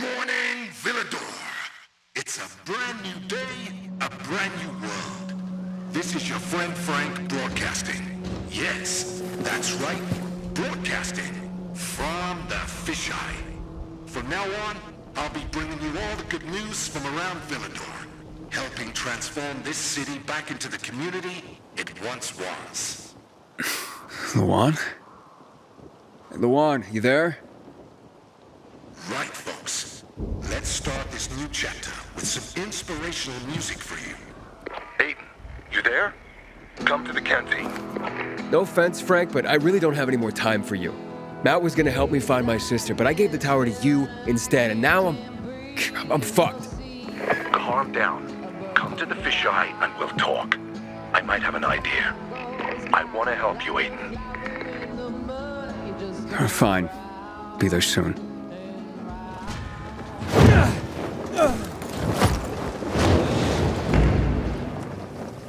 morning, Villador. It's a brand new day, a brand new world. This is your friend Frank broadcasting. Yes, that's right, broadcasting from the fisheye. From now on, I'll be bringing you all the good news from around Villador, helping transform this city back into the community it once was. Luan? Luan, you there? Right, folks. Let's start this new chapter with some inspirational music for you. Aiden, you there? Come to the canteen. No offense, Frank, but I really don't have any more time for you. Matt was gonna help me find my sister, but I gave the tower to you instead, and now I'm fucked. Calm down. Come to the fisheye and we'll talk. I might have an idea. I want to help you, Aiden. Fine. Be there soon.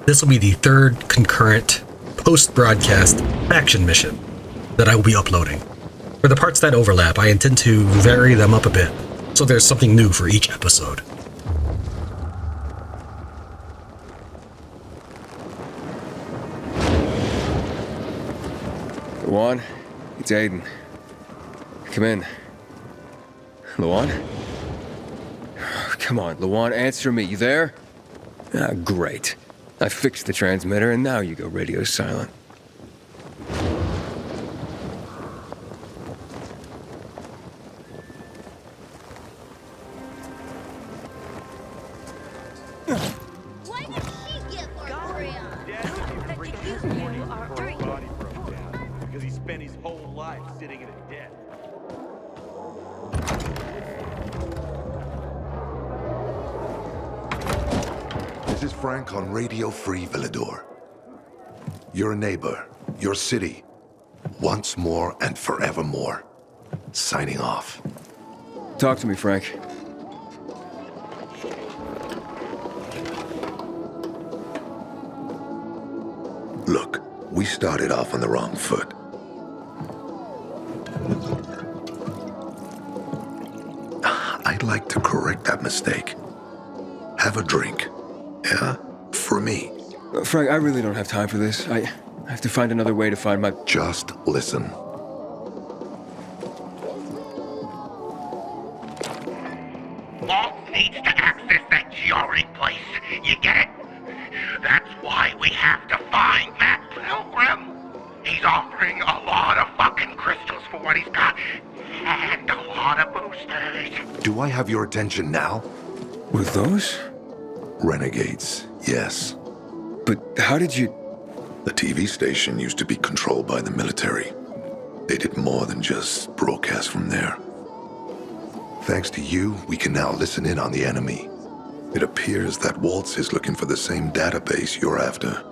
This will be the third concurrent post-broadcast action mission that I will be uploading. For the parts that overlap, I intend to vary them up a bit, so there's something new for each episode. Luan, it's Aiden. Come in. Luan? Come on, Luan, answer me. You there? Ah, great. I fixed the transmitter, and now you go radio silent. Why did she get because he spent his whole life sitting in a debt. This is Frank on Radio Free Villador. Your neighbor, your city, once more and forevermore. Signing off. Talk to me, Frank. Look, we started off on the wrong foot. I'd like to correct that mistake. Have a drink. Yeah? For me. Frank, I really don't have time for this. I have to find another way to find my... Just listen. Waltz needs to access that GRE place. You get it? That's why we have to find Matt Pilgrim. He's offering a lot of fucking crystals for what he's got, and a lot of boosters. Do I have your attention now? With those? Renegades, yes. But how did you... The TV station used to be controlled by the military. They did more than just broadcast from there. Thanks to you, we can now listen in on the enemy. It appears that Waltz is looking for the same database you're after.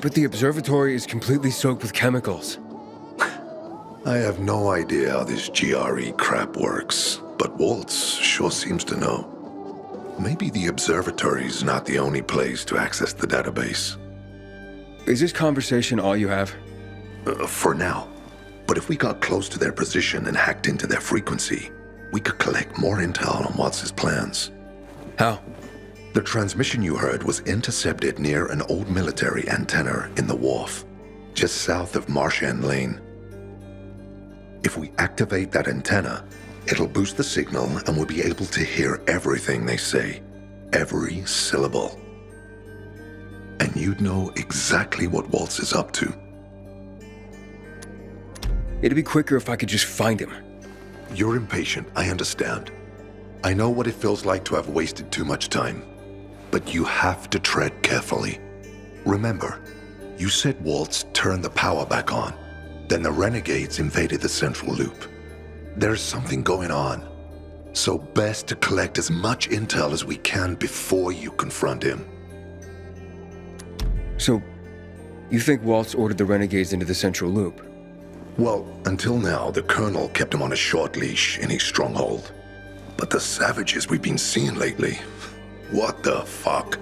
But the observatory is completely soaked with chemicals. I have no idea how this GRE crap works, but Waltz sure seems to know. Maybe the observatory's not the only place to access the database. Is this conversation all you have? For now. But if we got close to their position and hacked into their frequency, we could collect more intel on Waltz's plans. How? The transmission you heard was intercepted near an old military antenna in the wharf, just south of Marchand Lane. If we activate that antenna, it'll boost the signal and we'll be able to hear everything they say, every syllable. And you'd know exactly what Waltz is up to. It'd be quicker if I could just find him. You're impatient, I understand. I know what it feels like to have wasted too much time. But you have to tread carefully. Remember, you said Waltz turned the power back on. Then the renegades invaded the central loop. There's something going on. So best to collect as much intel as we can before you confront him. So, you think Waltz ordered the renegades into the central loop? Well, until now, the Colonel kept him on a short leash in his stronghold. But the savages we've been seeing lately, what the fuck?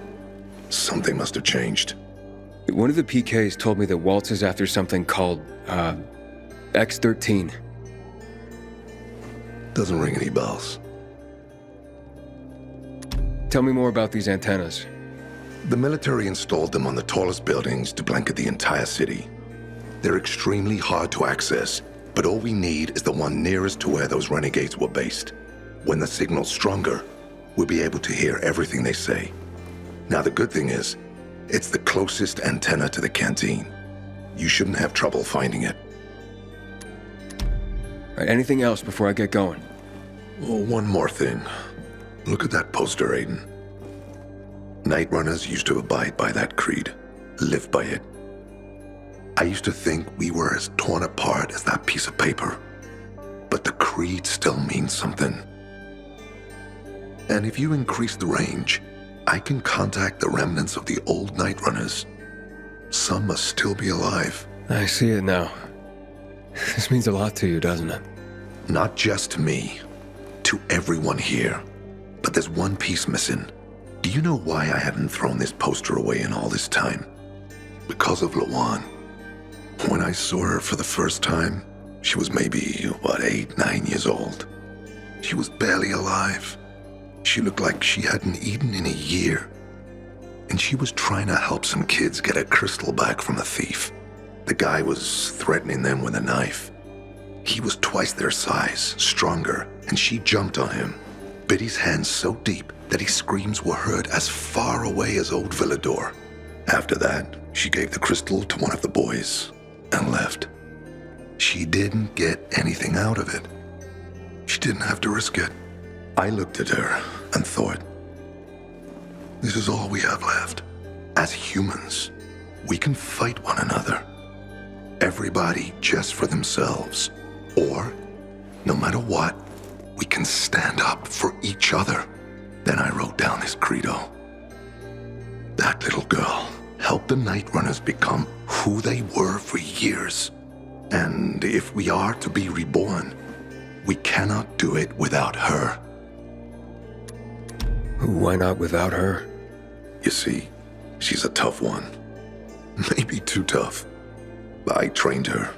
Something must have changed. One of the PKs told me that Waltz is after something called, X-13. Doesn't ring any bells. Tell me more about these antennas. The military installed them on the tallest buildings to blanket the entire city. They're extremely hard to access, but all we need is the one nearest to where those renegades were based. When the signal's stronger, we'll be able to hear everything they say. Now the good thing is, it's the closest antenna to the canteen. You shouldn't have trouble finding it. All right, anything else before I get going? Oh, one more thing. Look at that poster, Aiden. Nightrunners used to abide by that creed, live by it. I used to think we were as torn apart as that piece of paper. But the creed still means something. And if you increase the range, I can contact the remnants of the old Nightrunners. Some must still be alive. I see it now. This means a lot to you, doesn't it? Not just to me, to everyone here. But there's one piece missing. Do you know why I haven't thrown this poster away in all this time? Because of Lawan. When I saw her for the first time, she was maybe, 8, 9 years old. She was barely alive. She looked like she hadn't eaten in a year. And she was trying to help some kids get a crystal back from a thief. The guy was threatening them with a knife. He was twice their size, stronger, and she jumped on him, bit his hand so deep that his screams were heard as far away as Old Villador. After that, she gave the crystal to one of the boys and left. She didn't get anything out of it. She didn't have to risk it. I looked at her and thought, this is all we have left. As humans, we can fight one another. Everybody just for themselves. Or, no matter what, we can stand up for each other. Then I wrote down this credo. That little girl helped the Nightrunners become who they were for years. And if we are to be reborn, we cannot do it without her. Why not without her? You see, she's a tough one. Maybe too tough. I trained her,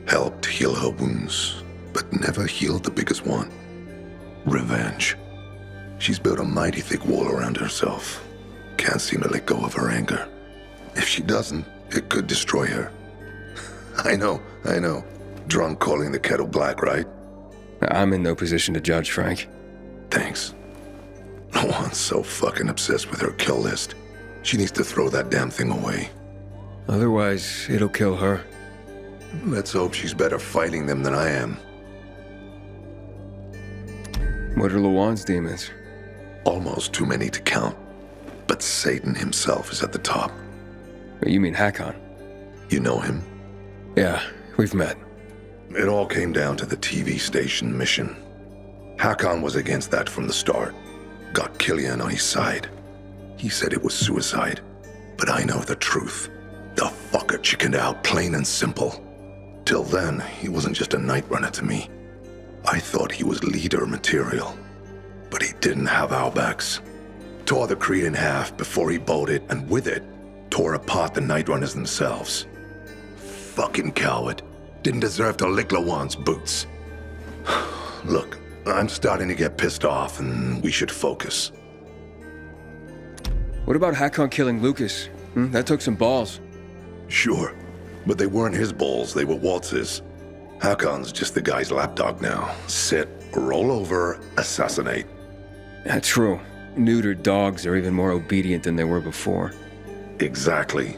helped heal her wounds, but never healed the biggest one. Revenge. She's built a mighty thick wall around herself. Can't seem to let go of her anger. If she doesn't, it could destroy her. I know. Drunk calling the kettle black, right? I'm in no position to judge, Frank. Thanks. No one's so fucking obsessed with her kill list. She needs to throw that damn thing away. Otherwise, it'll kill her. Let's hope she's better fighting them than I am. What are Lawan's demons? Almost too many to count. But Satan himself is at the top. You mean Hakon? You know him? Yeah, we've met. It all came down to the TV station mission. Hakon was against that from the start. Got Killian on his side. He said it was suicide. But I know the truth. The fucker chickened out, plain and simple. Till then, he wasn't just a Nightrunner to me. I thought he was leader material. But he didn't have our backs. Tore the Creed in half before he bolted, and with it, tore apart the Nightrunners themselves. Fucking coward. Didn't deserve to lick Lawan's boots. Look, I'm starting to get pissed off, and we should focus. What about Hakon killing Lucas? That took some balls. Sure, but they weren't his balls, they were Waltz's. Hakon's just the guy's lapdog now. Sit, roll over, assassinate. That's true. Neutered dogs are even more obedient than they were before. Exactly.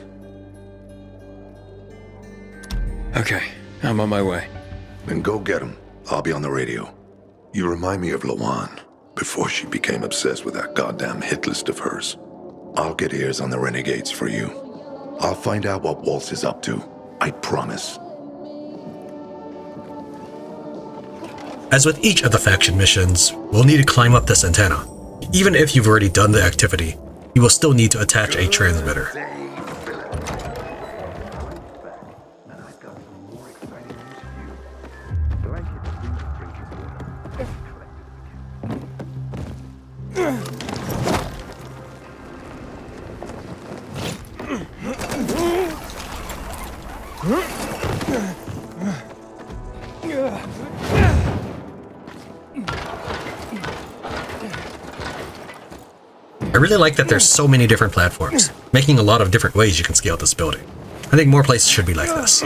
Okay, I'm on my way. Then go get him. I'll be on the radio. You remind me of Lawan, before she became obsessed with that goddamn hit list of hers. I'll get ears on the renegades for you. I'll find out what Waltz is up to. I promise. As with each of the faction missions, we'll need to climb up this antenna. Even if you've already done the activity, you will still need to attach a transmitter. I really like that there's so many different platforms, making a lot of different ways you can scale this building. I think more places should be like this.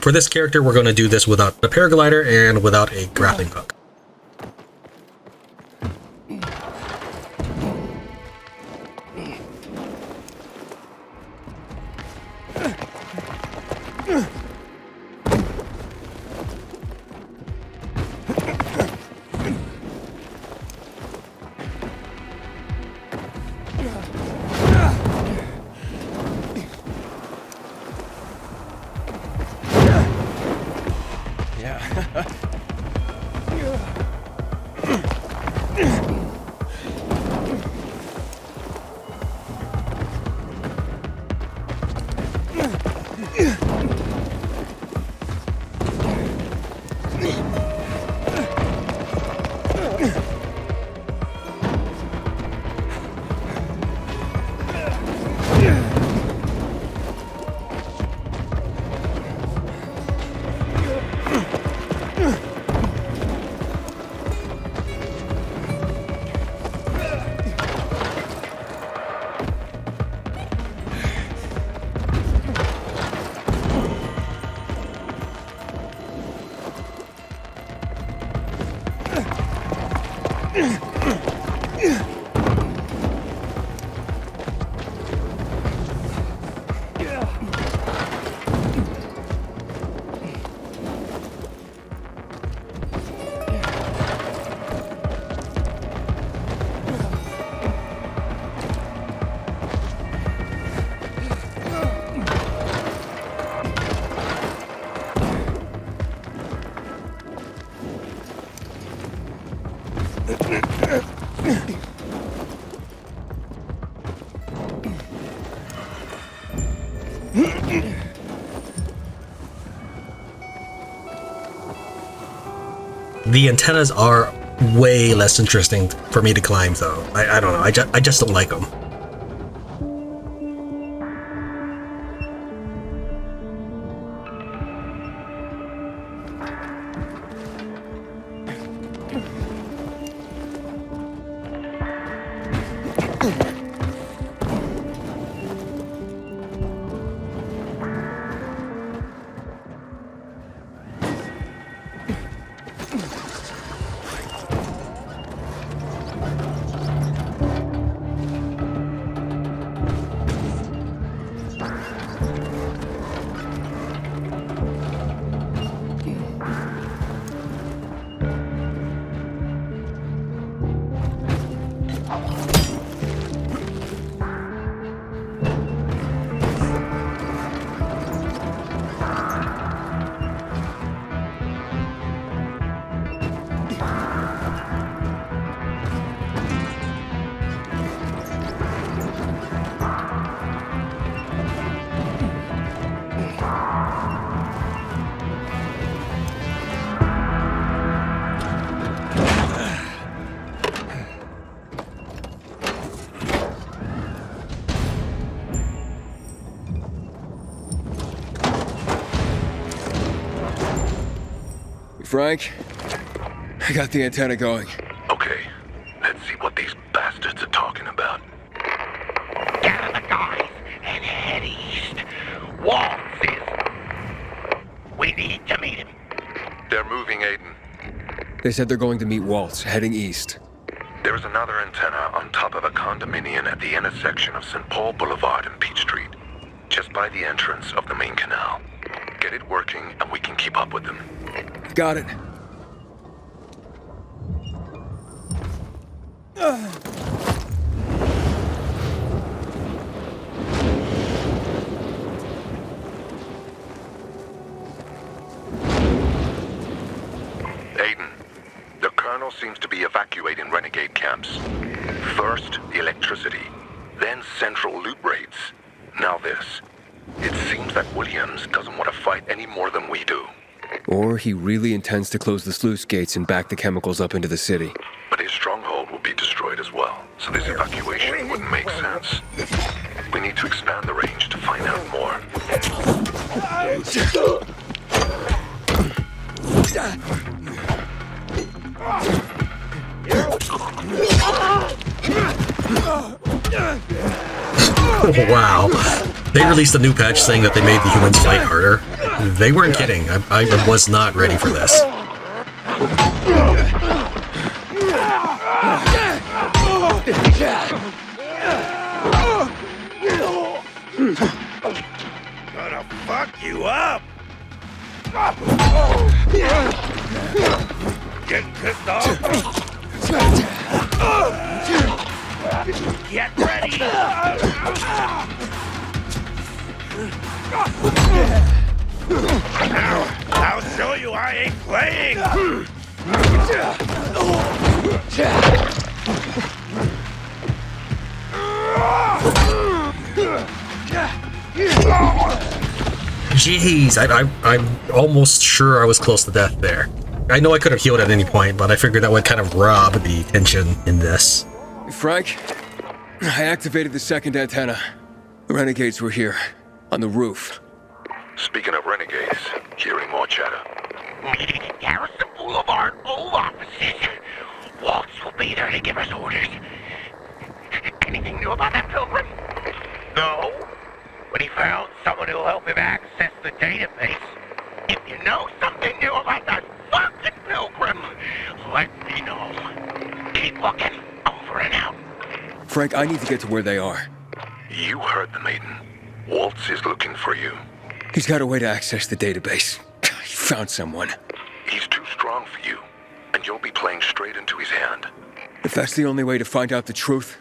For this character, we're going to do this without the paraglider and without a grappling hook. The antennas are way less interesting for me to climb, though. I don't know. I just don't like them. Frank, I got the antenna going. Okay, let's see what these bastards are talking about. Gather the guys and head east. Waltz is... We need to meet him. They're moving, Aiden. They said they're going to meet Waltz, heading east. There is another antenna on top of a condominium at the intersection of St. Paul Boulevard and Peach Street, just by the entrance of the main canal. Get it working and we can keep up with them. Got it. Aiden, the colonel seems to be evacuating renegade camps. First, the electricity, then central loot raids. Now this. It seems that Williams doesn't want to fight any more than we do. Or he really intends to close the sluice gates and back the chemicals up into the city. But his stronghold will be destroyed as well, so this evacuation wouldn't make sense. We need to expand the range to find out more. Wow. They released a new patch saying that they made the humans fight harder. They weren't kidding. I was not ready for this. Gonna fuck you up! Getting pissed off? Get ready! Now, I'll show you I ain't playing! Jeez, I'm almost sure I was close to death there. I know I could have healed at any point, but I figured that would kind of rob the tension in this. Frank, I activated the second antenna. The renegades were here, on the roof. Speaking of renegades, hearing more chatter. Meeting at Garrison Boulevard, old offices. Waltz will be there to give us orders. Anything new about that pilgrim? No. But he found someone who'll help him access the database. If you know something new about that fucking pilgrim, let me know. Keep looking. Over and out. Frank, I need to get to where they are. You heard the maiden. Waltz is looking for you. He's got a way to access the database. He found someone. He's too strong for you, and you'll be playing straight into his hand. If that's the only way to find out the truth,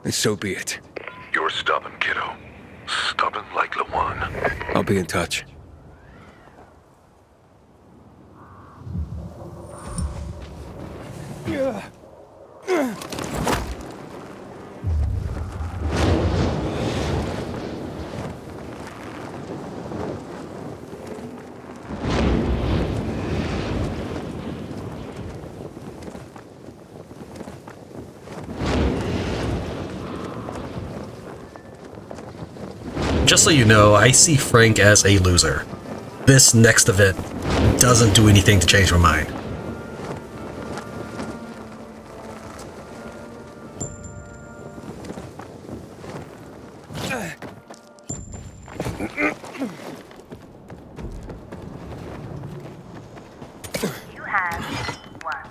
then so be it. You're stubborn, kiddo. Stubborn like Lawan. I'll be in touch. Just so you know, I see Frank as a loser. This next event doesn't do anything to change my mind. You have one.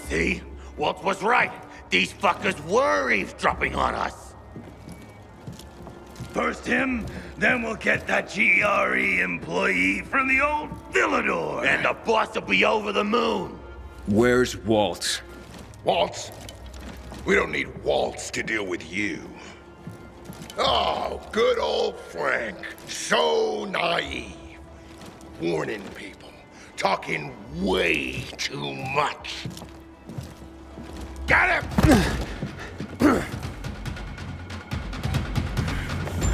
See? Waltz was right. These fuckers were eavesdropping on us. First him, then we'll get that GRE employee from the old Villador. And the boss will be over the moon. Where's Waltz? Waltz? We don't need Waltz to deal with you. Oh, good old Frank. So naive. Warning people. Talking way too much. Got him!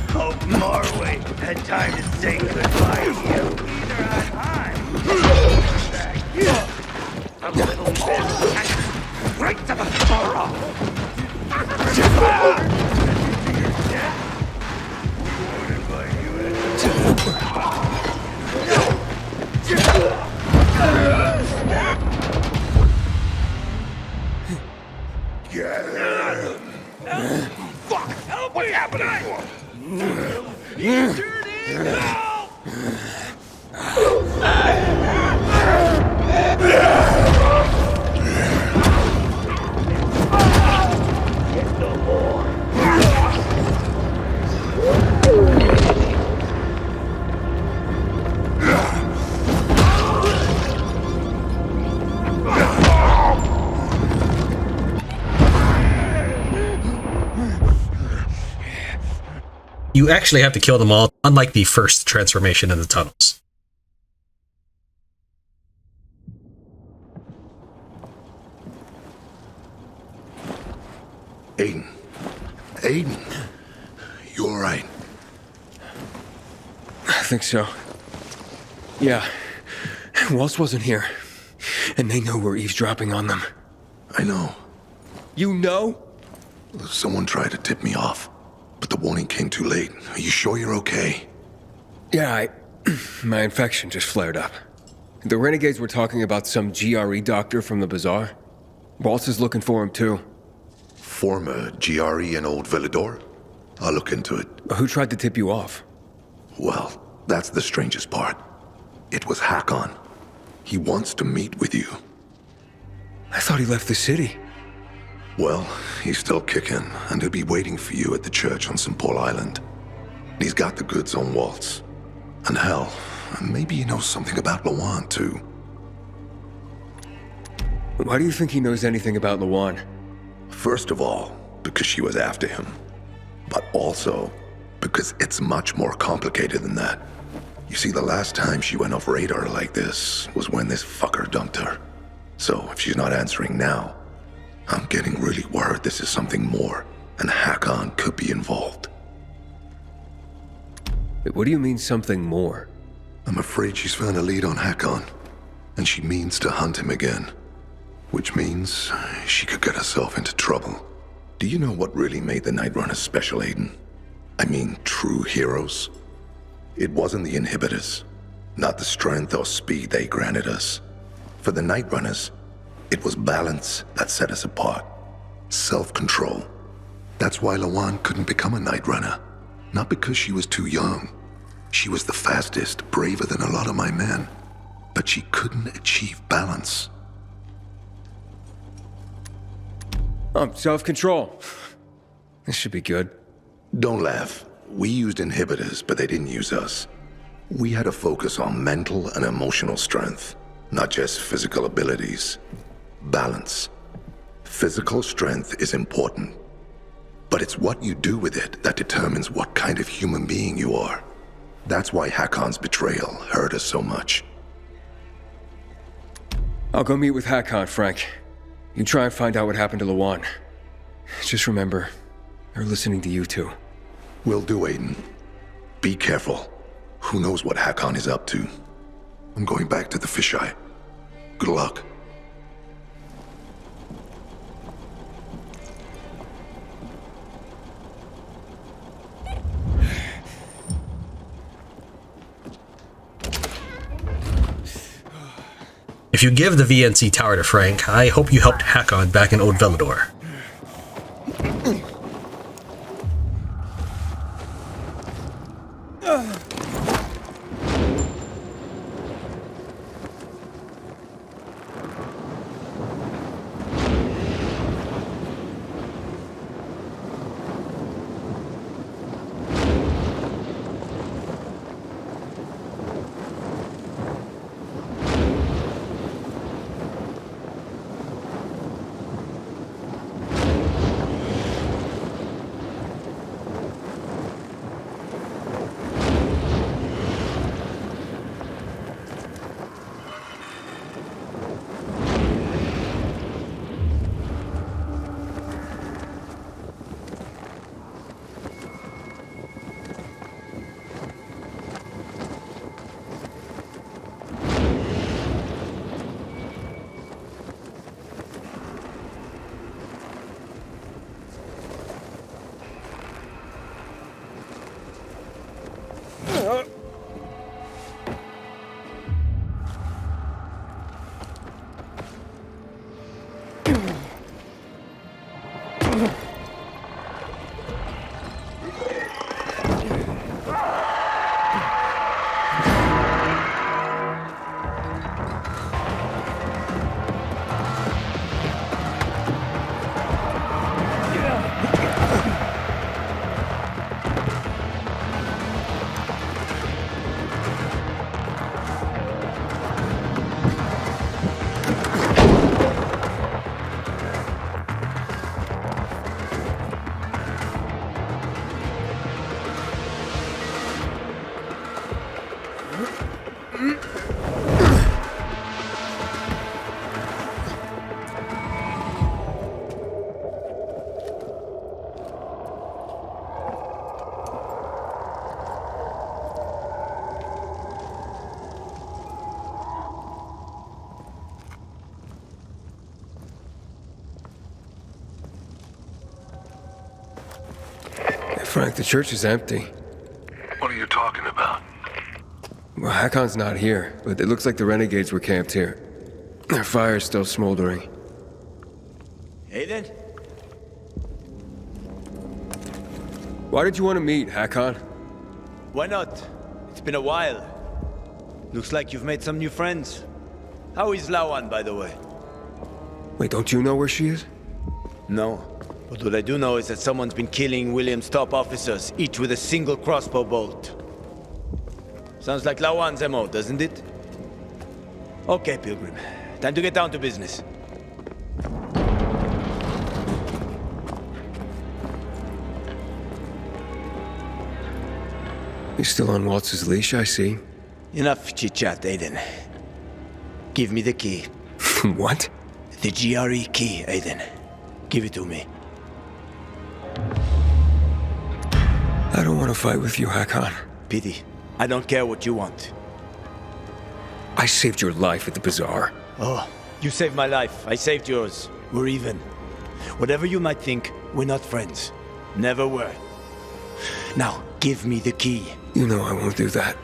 Hope Marway had time to say goodbye to you. Either had time. A little bit. Right to the thorough. Fuck! Help me! What's happening to him? You dirty! No! Get no more. You actually have to kill them all, unlike the first transformation in the tunnels. Aiden. Aiden. You alright? I think so. Yeah. Waltz wasn't here. And they know we're eavesdropping on them. I know. You know? Someone tried to tip me off, but the warning came too late. Are you sure you're okay? Yeah, my infection just flared up. The renegades were talking about some GRE doctor from the Bazaar. Waltz is looking for him too. Former GRE in Old Villador? I'll look into it. Who tried to tip you off? Well, that's the strangest part. It was Hakon. He wants to meet with you. I thought he left the city. Well, he's still kicking, and he'll be waiting for you at the church on St. Paul Island. He's got the goods on Waltz. And hell, maybe he knows something about Lawan, too. Why do you think he knows anything about Lawan? First of all, because she was after him. But also, because it's much more complicated than that. You see, the last time she went off radar like this was when this fucker dumped her. So, if she's not answering now, I'm getting really worried this is something more, and Hakon could be involved. Wait, what do you mean something more? I'm afraid she's found a lead on Hakon, and she means to hunt him again. Which means she could get herself into trouble. Do you know what really made the Nightrunners special, Aiden? I mean, true heroes? It wasn't the inhibitors, not the strength or speed they granted us. For the Nightrunners, it was balance that set us apart. Self-control. That's why Lawan couldn't become a Nightrunner. Not because she was too young. She was the fastest, braver than a lot of my men. But she couldn't achieve balance. Self-control. This should be good. Don't laugh. We used inhibitors, but they didn't use us. We had to focus on mental and emotional strength, not just physical abilities. Balance. Physical strength is important, but it's what you do with it that determines what kind of human being you are. That's why Hakon's betrayal hurt us so much. I'll go meet with Hakon, Frank. You try and find out what happened to Lawan. Just remember, they're listening to you two. Will do, Aiden. Be careful. Who knows what Hakon is up to? I'm going back to the fisheye. Good luck. If you give the VNC Tower to Frank, I hope you helped Hakon back in Old Villador. Frank, the church is empty. What are you talking about? Well, Hakon's not here, but it looks like the renegades were camped here. Their fire's still smoldering. Aiden? Why did you want to meet, Hakon? Why not? It's been a while. Looks like you've made some new friends. How is Lawan, by the way? Wait, don't you know where she is? No. But what I do know is that someone's been killing William's top officers, each with a single crossbow bolt. Sounds like Lawan's MO, doesn't it? Okay, Pilgrim. Time to get down to business. He's still on Waltz's leash, I see. Enough chit-chat, Aiden. Give me the key. What? The GRE key, Aiden. Give it to me. I don't want to fight with you, Hakon. Pity. I don't care what you want. I saved your life at the Bazaar. Oh, you saved my life. I saved yours. We're even. Whatever you might think, we're not friends. Never were. Now, give me the key. You know I won't do that.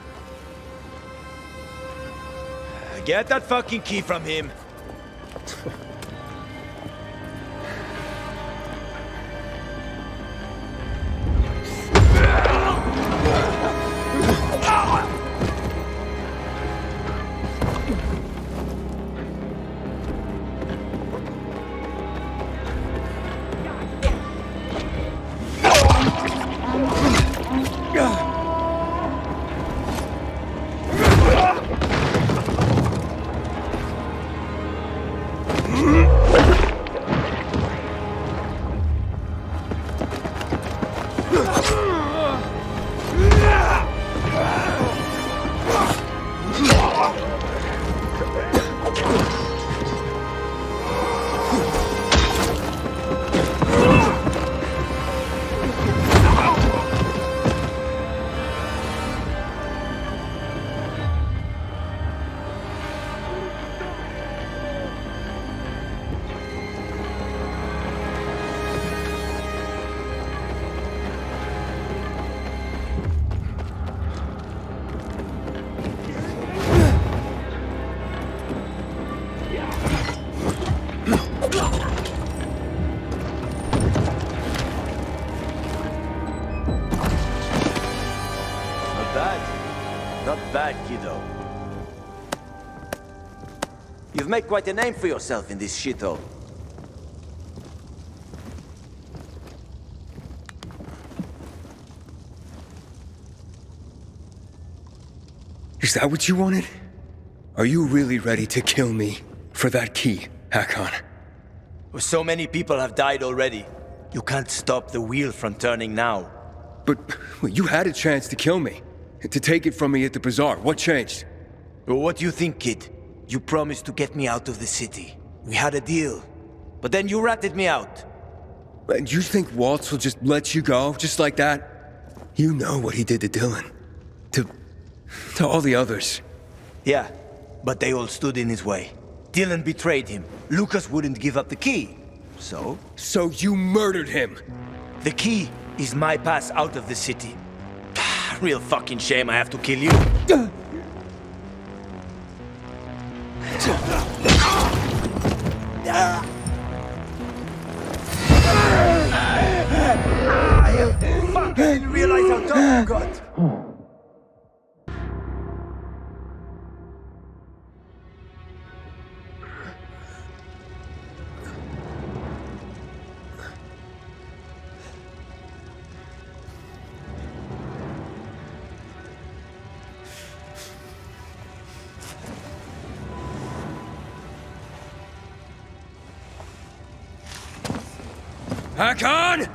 Get that fucking key from him. Kiddo. You've made quite a name for yourself in this shithole. Is that what you wanted? Are you really ready to kill me for that key, Hakon? So many people have died already. You can't stop the wheel from turning now. But you had a chance to kill me. To take it from me at the Bazaar. What changed? Well, what do you think, kid? You promised to get me out of the city. We had a deal. But then you ratted me out. And you think Waltz will just let you go, just like that? You know what he did to Dylan. To all the others. Yeah, but they all stood in his way. Dylan betrayed him. Lucas wouldn't give up the key. So? So you murdered him! The key is my pass out of the city. Real fucking shame I have to kill you. Fuck, I didn't realize how tough you got. Hakon!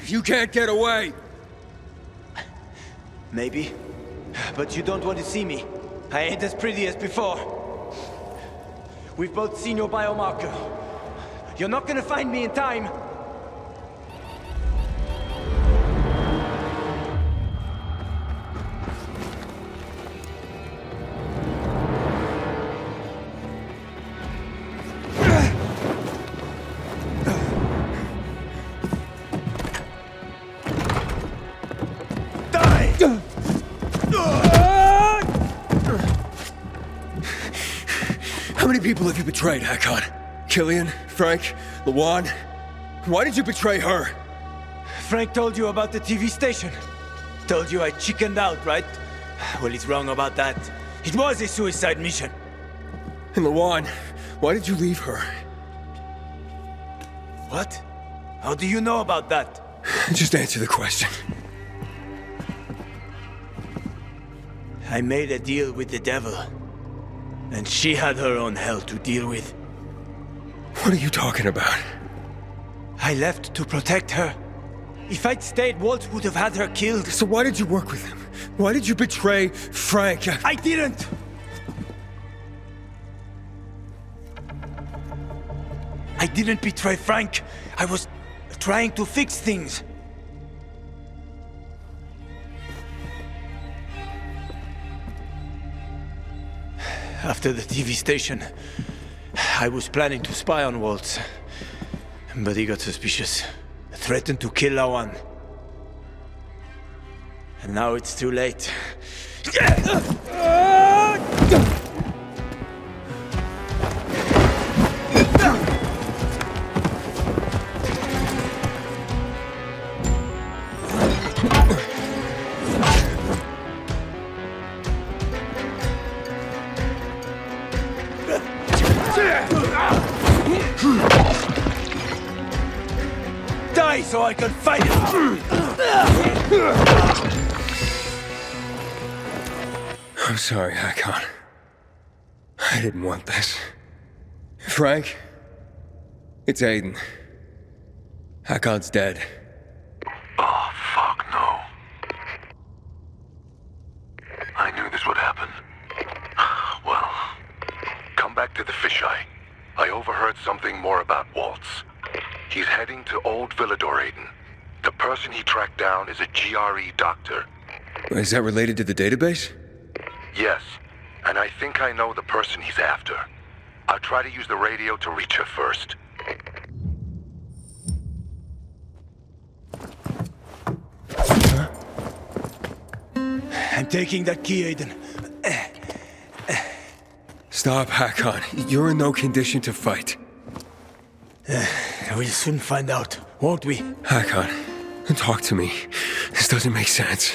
You can't get away! Maybe. But you don't want to see me. I ain't as pretty as before. We've both seen your biomarker. You're not gonna find me in time. people have you betrayed, Hakon? Killian? Frank? Lawan? Why did you betray her? Frank told you about the TV station. Told you I chickened out, right? Well, he's wrong about that. It was a suicide mission. And Lawan, why did you leave her? What? How do you know about that? Just answer the question. I made a deal with the devil. And she had her own hell to deal with. What are you talking about? I left to protect her. If I'd stayed, Waltz would have had her killed. So why did you work with him? Why did you betray Frank? I didn't! I didn't betray Frank. I was trying to fix things. After the TV station, I was planning to spy on Waltz. But he got suspicious. Threatened to kill Lawan. And now it's too late. Die so I can fight it! I'm sorry, Hakon. I didn't want this. Frank? It's Aiden. Hakon's dead. Oh, fuck no. I knew this would happen. Well, come back to the fisheye. I overheard something more about Waltz. He's heading to Old Villador, Aiden. The person he tracked down is a GRE doctor. Is that related to the database? Yes, and I think I know the person he's after. I'll try to use the radio to reach her first. I'm taking that key, Aiden. Stop, Hakon. You're in no condition to fight. We'll soon find out, won't we? Hakon, talk to me. This doesn't make sense.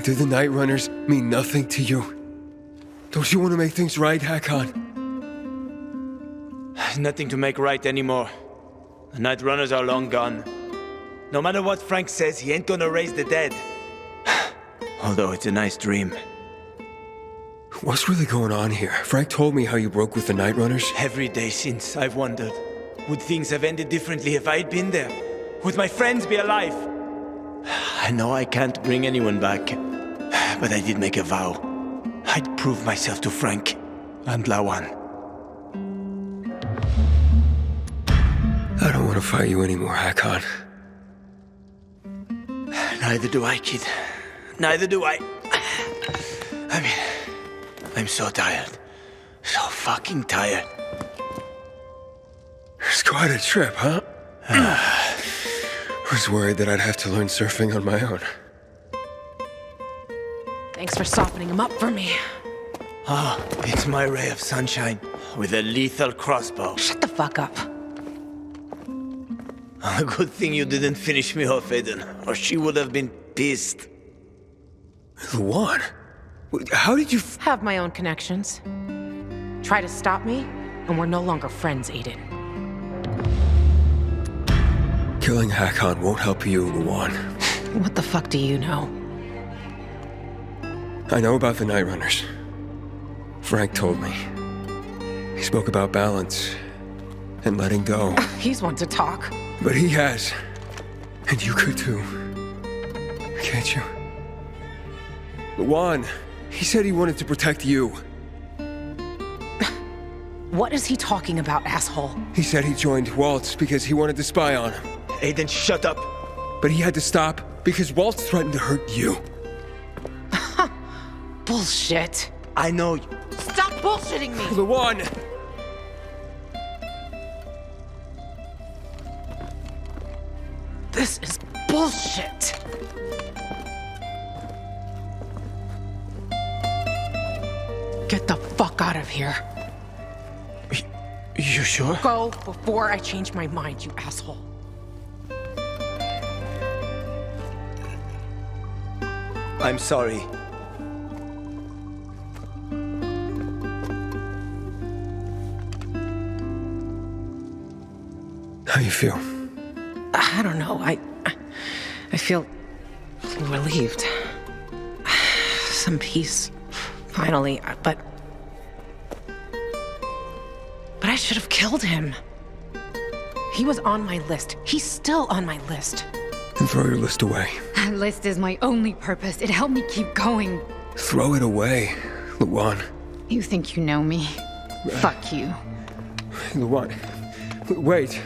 Do the Nightrunners mean nothing to you? Don't you want to make things right, Hakon? Nothing to make right anymore. The Nightrunners are long gone. No matter what Frank says, he ain't gonna raise the dead. Although it's a nice dream. What's really going on here? Frank told me how you broke with the Nightrunners. Every day since, I've wondered, would things have ended differently if I'd been there? Would my friends be alive? I know I can't bring anyone back, but I did make a vow. I'd prove myself to Frank and Lawan. I don't want to fight you anymore, Hakon. Neither do I, kid. Neither do I. I mean, I'm so tired. So fucking tired. It's quite a trip, huh? I was worried that I'd have to learn surfing on my own. Thanks for softening him up for me. Ah, it's my ray of sunshine with a lethal crossbow. Shut the fuck up. A good thing you didn't finish me off, Aiden, or she would have been pissed. Lawan? How did you Have my own connections. Try to stop me, and we're no longer friends, Aiden. Killing Hakon won't help you, Lawan. What the fuck do you know? I know about the Nightrunners. Frank told me. He spoke about balance and letting go. He's one to talk. But he has. And you could too. Can't you? Lawan, he said he wanted to protect you. What is he talking about, asshole? He said he joined Waltz because he wanted to spy on him. Aiden, shut up. But he had to stop because Waltz threatened to hurt you. Bullshit. I know. Stop bullshitting me! Lawan! This is bullshit. Get the fuck out of here. You sure? Go before I change my mind, you asshole. I'm sorry. How you feel? I don't know. I feel relieved. Some peace, finally. But I should have killed him. He was on my list. He's still on my list. Then throw your list away. That list is my only purpose. It helped me keep going. Throw it away, Luan. You think you know me? Fuck you. Luan, wait.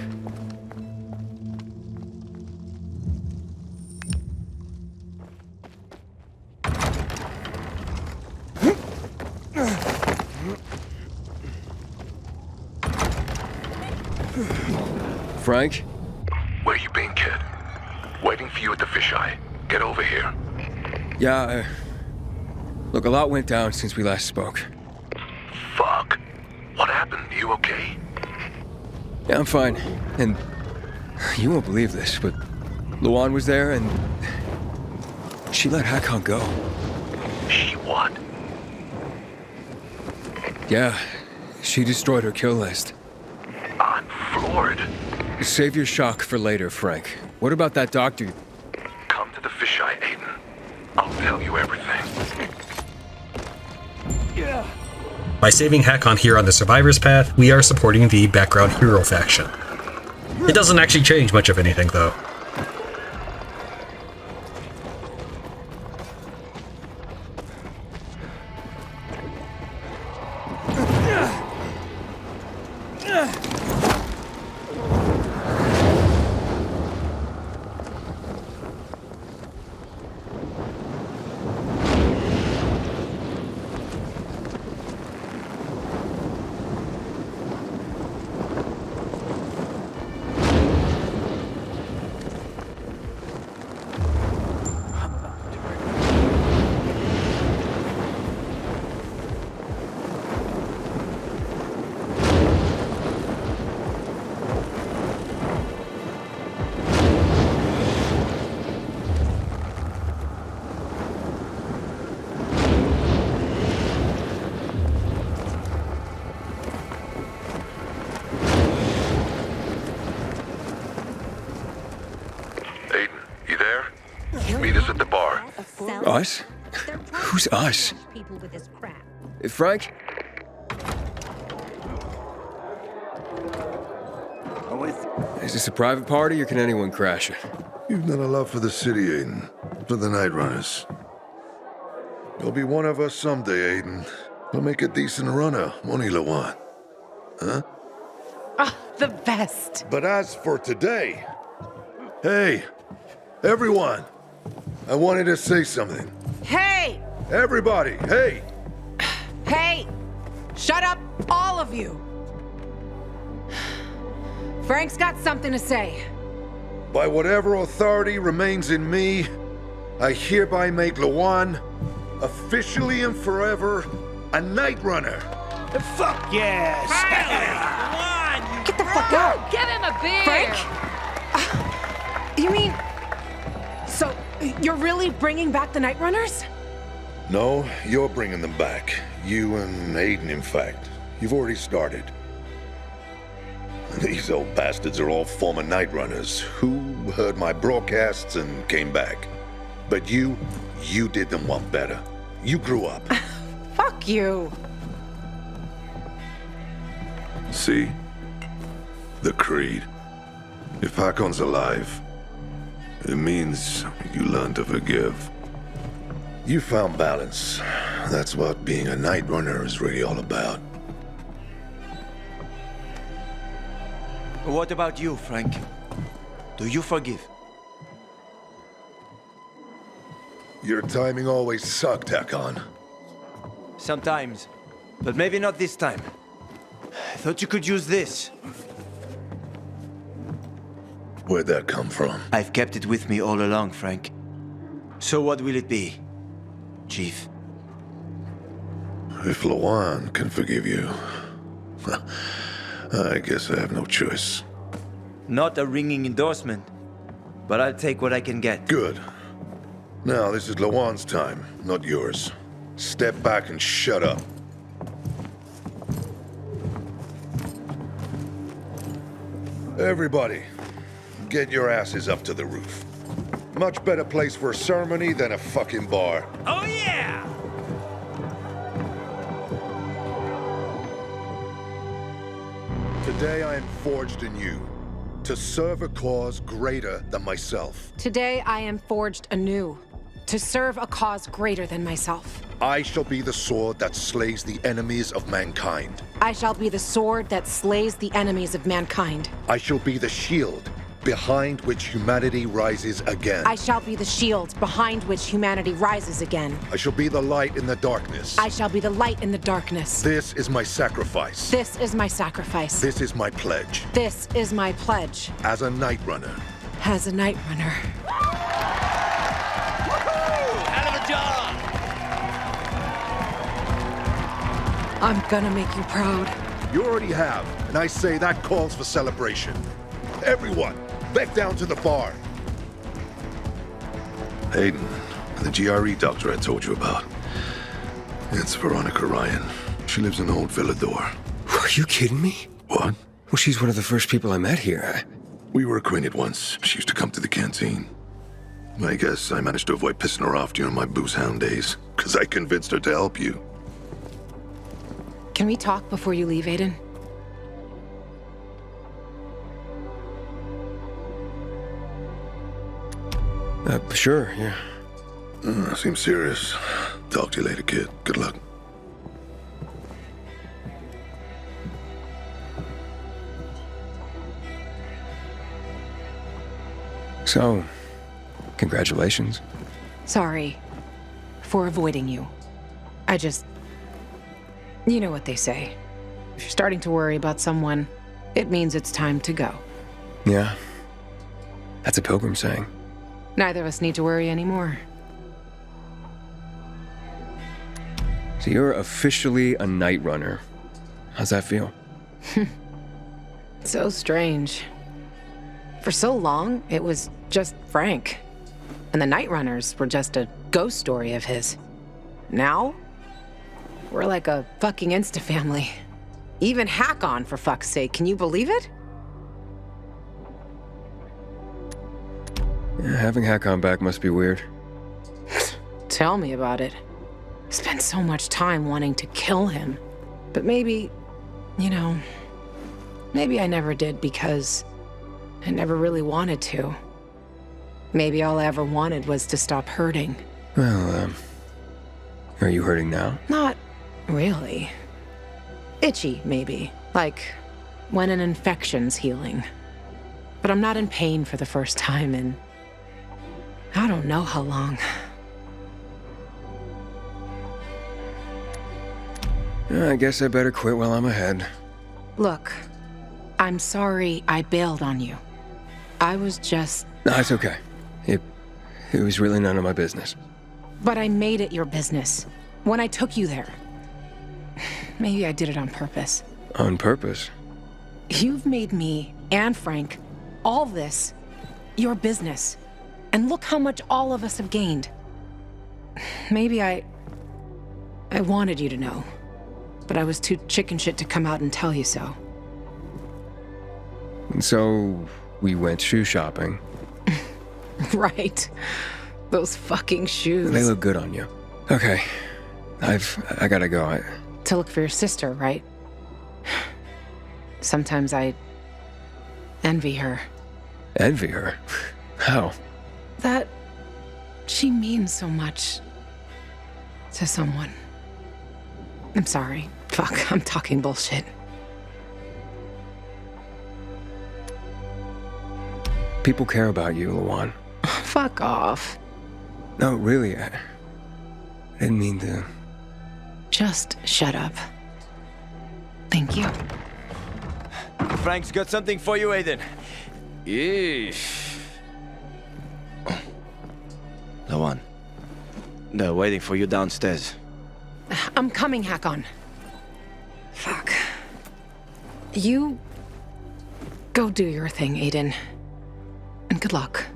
Frank? Where you been, kid? Waiting for you at the fisheye. Get over here. Yeah, look, a lot went down since we last spoke. Fuck. What happened? You okay? Yeah, I'm fine. And you won't believe this, but Luan was there and she let Hakon go. She what? Yeah, she destroyed her kill list. I'm floored. Save your shock for later, Frank. What about that doctor? Come to the fisheye, Aiden. I'll tell you everything. By saving Hakon here on the Survivor's Path, we are supporting the background hero faction. It doesn't actually change much of anything, though. Us? Who's us? Frank? Is this a private party or can anyone crash it? You've done a lot for the city, Aiden. For the Nightrunners. You'll be one of us someday, Aiden. You'll make a decent runner, won't he, Luan? Huh? Ah, the best. But as for today... Hey, everyone! I wanted to say something. Hey! Everybody, hey! Hey! Shut up, all of you! Frank's got something to say. By whatever authority remains in me, I hereby make Luan, officially and forever, a Nightrunner. Fuck yes! Hey! Luan! Get the fuck out! Give him a beer! Frank? You mean... So, you're really bringing back the Nightrunners? No, you're bringing them back. You and Aiden, in fact. You've already started. These old bastards are all former Nightrunners who heard my broadcasts and came back. But you did them one better. You grew up. Fuck you. See? The creed. If Hakon's alive, it means you learn to forgive. You found balance. That's what being a Nightrunner is really all about. What about you, Frank? Do you forgive? Your timing always sucked, Hakon. Sometimes, but maybe not this time. I thought you could use this. Where'd that come from? I've kept it with me all along, Frank. So what will it be, Chief? If Lawan can forgive you, I guess I have no choice. Not a ringing endorsement, but I'll take what I can get. Good. Now, this is Lawan's time, not yours. Step back and shut up. Everybody, get your asses up to the roof. Much better place for a ceremony than a fucking bar. Oh yeah! Today I am forged anew, to serve a cause greater than myself. Today I am forged anew, to serve a cause greater than myself. I shall be the sword that slays the enemies of mankind. I shall be the sword that slays the enemies of mankind. I shall be the shield behind which humanity rises again. I shall be the shield behind which humanity rises again. I shall be the light in the darkness. I shall be the light in the darkness. This is my sacrifice. This is my sacrifice. This is my pledge. This is my pledge. As a Nightrunner. As a Nightrunner. Hell of a job! I'm gonna make you proud. You already have, and I say that calls for celebration. Everyone, back down to the bar. Hayden, the GRE doctor I told you about. It's Veronica Ryan. She lives in Old Villador. Are you kidding me? What? Well, she's one of the first people I met here. We were acquainted once. She used to come to the canteen. I guess I managed to avoid pissing her off during my booze hound days, because I convinced her to help you. Can we talk before you leave, Aiden? Sure, yeah. Seems serious. Talk to you later, kid. Good luck. So, congratulations. Sorry for avoiding you. You know what they say. If you're starting to worry about someone, it means it's time to go. Yeah. That's a pilgrim saying. Neither of us need to worry anymore. So you're officially a Nightrunner. How's that feel? So strange. For so long, it was just Frank. And the Nightrunners were just a ghost story of his. Now, we're like a fucking Insta-family. Even Hack-On, for fuck's sake. Can you believe it? Yeah, having Hack-On back must be weird. Tell me about it. Spent so much time wanting to kill him. But maybe, maybe I never did because I never really wanted to. Maybe all I ever wanted was to stop hurting. Well, are you hurting now? Not really. Itchy, maybe. Like when an infection's healing. But I'm not in pain for the first time in I don't know how long. I guess I better quit while I'm ahead. Look, I'm sorry I bailed on you. I was just... No, it's okay. It was really none of my business. But I made it your business when I took you there. Maybe I did it on purpose. On purpose? You've made me and Frank, all this, your business. And look how much all of us have gained. Maybe I wanted you to know, but I was too chicken shit to come out and tell you so. And so, we went shoe shopping. Right. Those fucking shoes. They look good on you. Okay. I gotta go. To look for your sister, right? Sometimes I envy her. Envy her? How? That she means so much to someone. I'm sorry. Fuck, I'm talking bullshit. People care about you, Lawan. Fuck off. No, really, I didn't mean to. Just shut up. Thank you. Frank's got something for you, Aiden. Yeesh. Lawan, they're waiting for you downstairs. I'm coming, Hakon. Fuck. You go do your thing, Aiden. And good luck.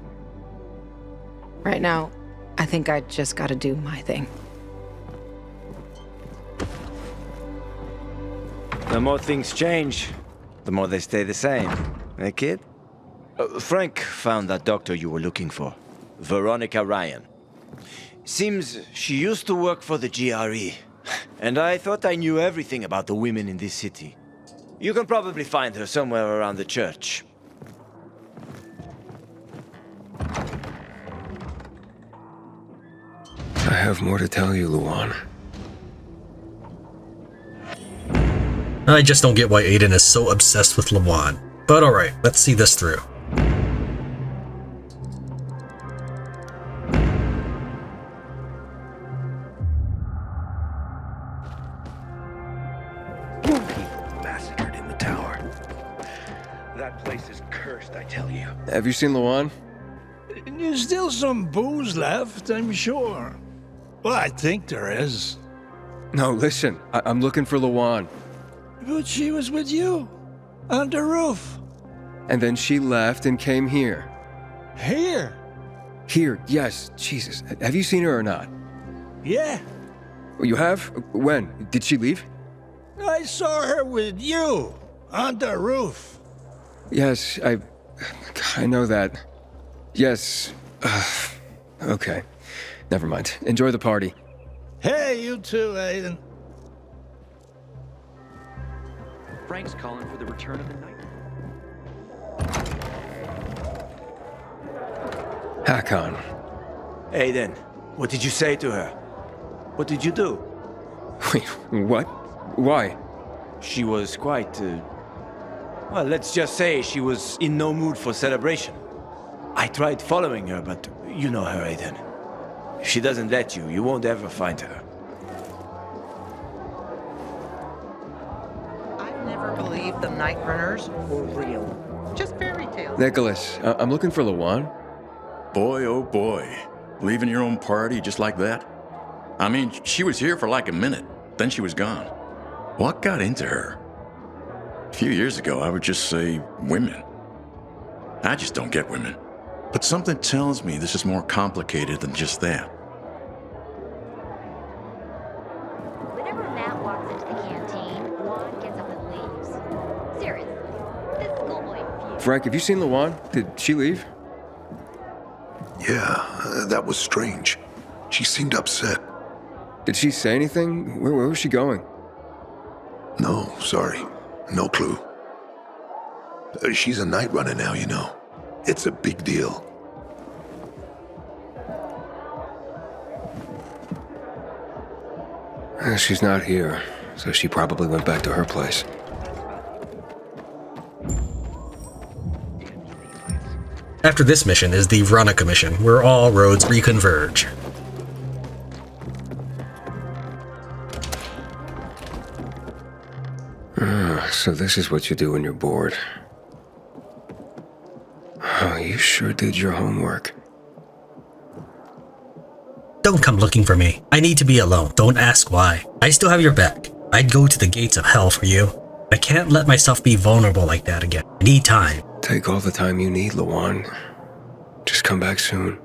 Right now, I think I just gotta do my thing. The more things change, the more they stay the same. Eh, kid? Frank found that doctor you were looking for. Veronica Ryan. Seems she used to work for the GRE. And I thought I knew everything about the women in this city. You can probably find her somewhere around the church. I have more to tell you, Luan. I just don't get why Aiden is so obsessed with Luan. But alright, let's see this through. Massacred in the tower. That place is cursed, I tell you. Have you seen Luan? There's still some booze left, I'm sure. Well, I think there is. No, listen. I'm looking for Luan. But she was with you. On the roof. And then she left and came here. Here? Here, yes. Jesus. Have you seen her or not? Yeah. You have? When? Did she leave? I saw her with you. On the roof. Yes, I know that. Yes. Okay. Never mind. Enjoy the party. Hey, you too, Aiden. Frank's calling for the return of the night. Hakon. Aiden, what did you say to her? What did you do? Wait, what? Why? She was quite, well, let's just say she was in no mood for celebration. I tried following her, but you know her, Aiden. If she doesn't let you, you won't ever find her. I've never believed the Nightrunners were real. Just fairy tales. Nicholas, I'm looking for Luan. Boy, oh boy. Leaving your own party just like that? I mean, she was here for like a minute, then she was gone. What got into her? A few years ago, I would just say women. I just don't get women. But something tells me this is more complicated than just that. Whenever Matt walks into the canteen, Juan gets up and leaves. Serious. This schoolboy feud. Frank, have you seen Luan? Did she leave? Yeah, that was strange. She seemed upset. Did she say anything? Where was she going? No, sorry. No clue. She's a night runner now, you know. It's a big deal. She's not here, so she probably went back to her place. After this mission is the Veronica mission, where all roads reconverge. So this is what you do when you're bored. Oh, you sure did your homework. Don't come looking for me. I need to be alone. Don't ask why. I still have your back. I'd go to the gates of hell for you. I can't let myself be vulnerable like that again. I need time. Take all the time you need, Luan. Just come back soon.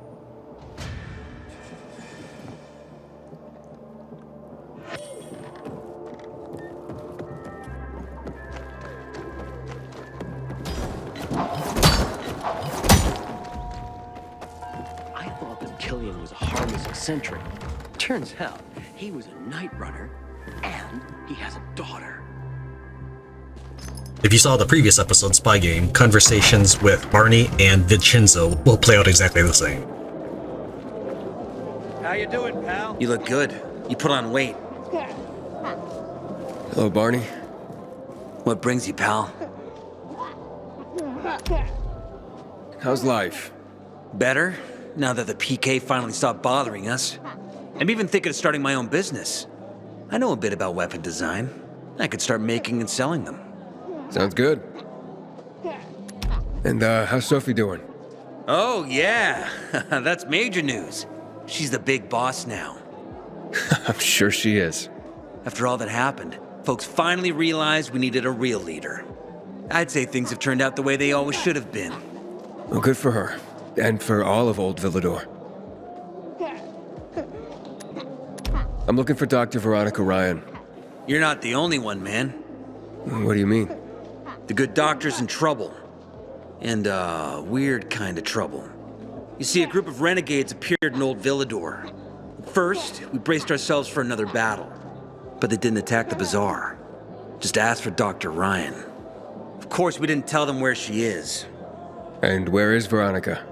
Killian was a harmless eccentric. Turns out, he was a night runner, and he has a daughter. If you saw the previous episode Spy Game, conversations with Barney and Vincenzo will play out exactly the same. How you doing, pal? You look good. You put on weight. Hello, Barney. What brings you, pal? How's life? Better, now that the PK finally stopped bothering us. I'm even thinking of starting my own business. I know a bit about weapon design. I could start making and selling them. Sounds good. And, how's Sophie doing? Oh, yeah. That's major news. She's the big boss now. I'm sure she is. After all that happened, folks finally realized we needed a real leader. I'd say things have turned out the way they always should have been. Well, good for her. And for all of Old Villador. I'm looking for Dr. Veronica Ryan. You're not the only one, man. What do you mean? The good doctor's in trouble. And, weird kind of trouble. You see, a group of renegades appeared in Old Villador. First, we braced ourselves for another battle. But they didn't attack the Bazaar. Just asked for Dr. Ryan. Of course, we didn't tell them where she is. And where is Veronica?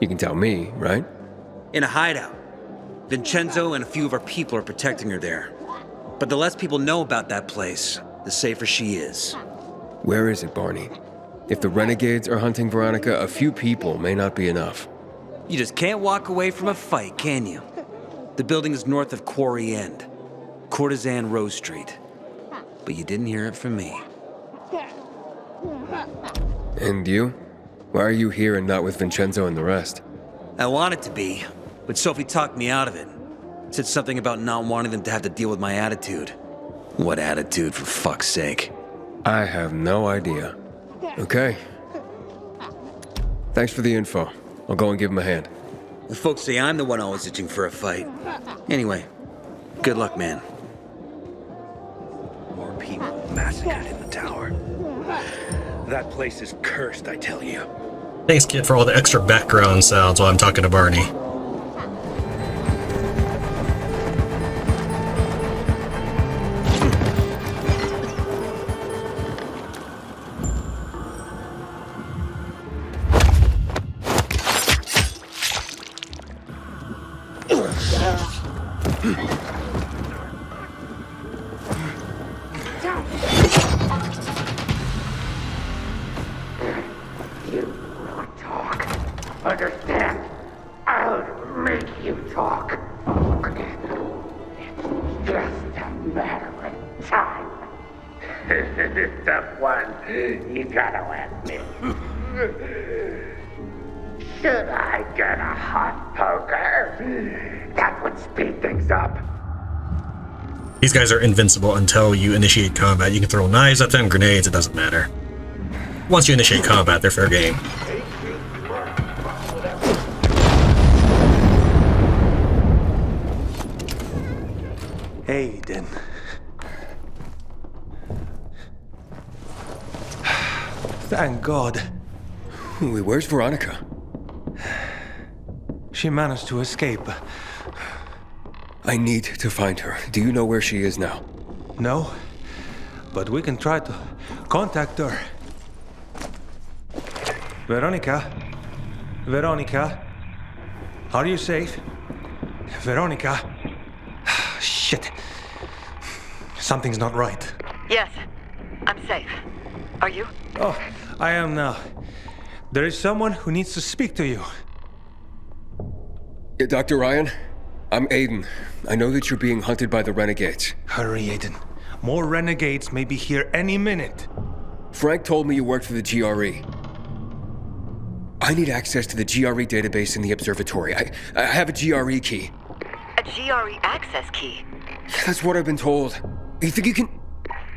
You can tell me, right? In a hideout. Vincenzo and a few of our people are protecting her there. But the less people know about that place, the safer she is. Where is it, Barney? If the renegades are hunting Veronica, a few people may not be enough. You just can't walk away from a fight, can you? The building is north of Quarry End. Courtesan Row Street. But you didn't hear it from me. And you? Why are you here and not with Vincenzo and the rest? I wanted to be, but Sophie talked me out of it. Said something about not wanting them to have to deal with my attitude. What attitude, for fuck's sake? I have no idea. Okay. Thanks for the info. I'll go and give him a hand. The folks say I'm the one always itching for a fight. Anyway, good luck, man. More people massacred in the tower. That place is cursed, I tell you. Thanks, kid, for all the extra background sounds while I'm talking to Barney. Understand? I'll make you talk. It's just a matter of time. Tough one, you gotta admit. Should I get a hot poker? That would speed things up. These guys are invincible until you initiate combat. You can throw knives at them, grenades, it doesn't matter. Once you initiate combat, they're fair game. Aiden. Thank God. Where's Veronica? She managed to escape. I need to find her. Do you know where she is now? No, but we can try to contact her. Veronica? Veronica? Are you safe? Veronica? Shit. Something's not right. Yes, I'm safe. Are you? Oh, I am now. There is someone who needs to speak to you. Dr. Ryan? I'm Aiden. I know that you're being hunted by the renegades. Hurry, Aiden. More renegades may be here any minute. Frank told me you worked for the GRE. I need access to the GRE database in the observatory. I have a GRE key. A GRE access key? That's what I've been told. You think you can...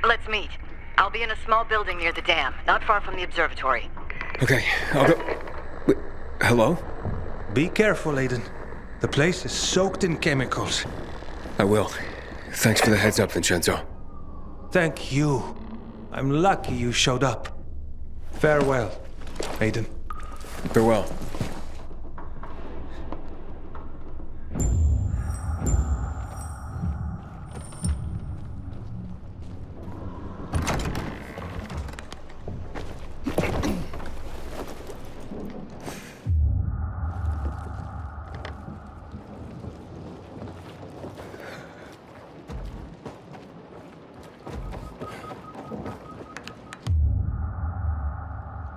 Let's meet. I'll be in a small building near the dam, not far from the observatory. Okay, I'll go... Wait, hello? Be careful, Aiden. The place is soaked in chemicals. I will. Thanks for the heads up, Vincenzo. Thank you. I'm lucky you showed up. Farewell, Aiden. Farewell.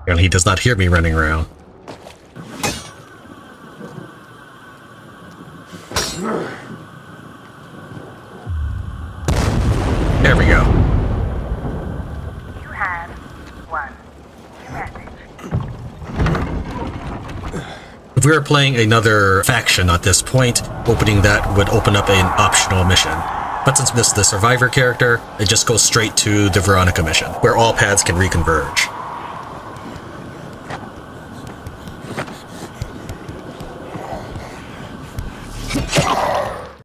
And he does not hear me running around. There we go. You have one message. If we were playing another faction at this point, opening that would open up an optional mission. But since this is the survivor character, it just goes straight to the Veronica mission, where all paths can reconverge.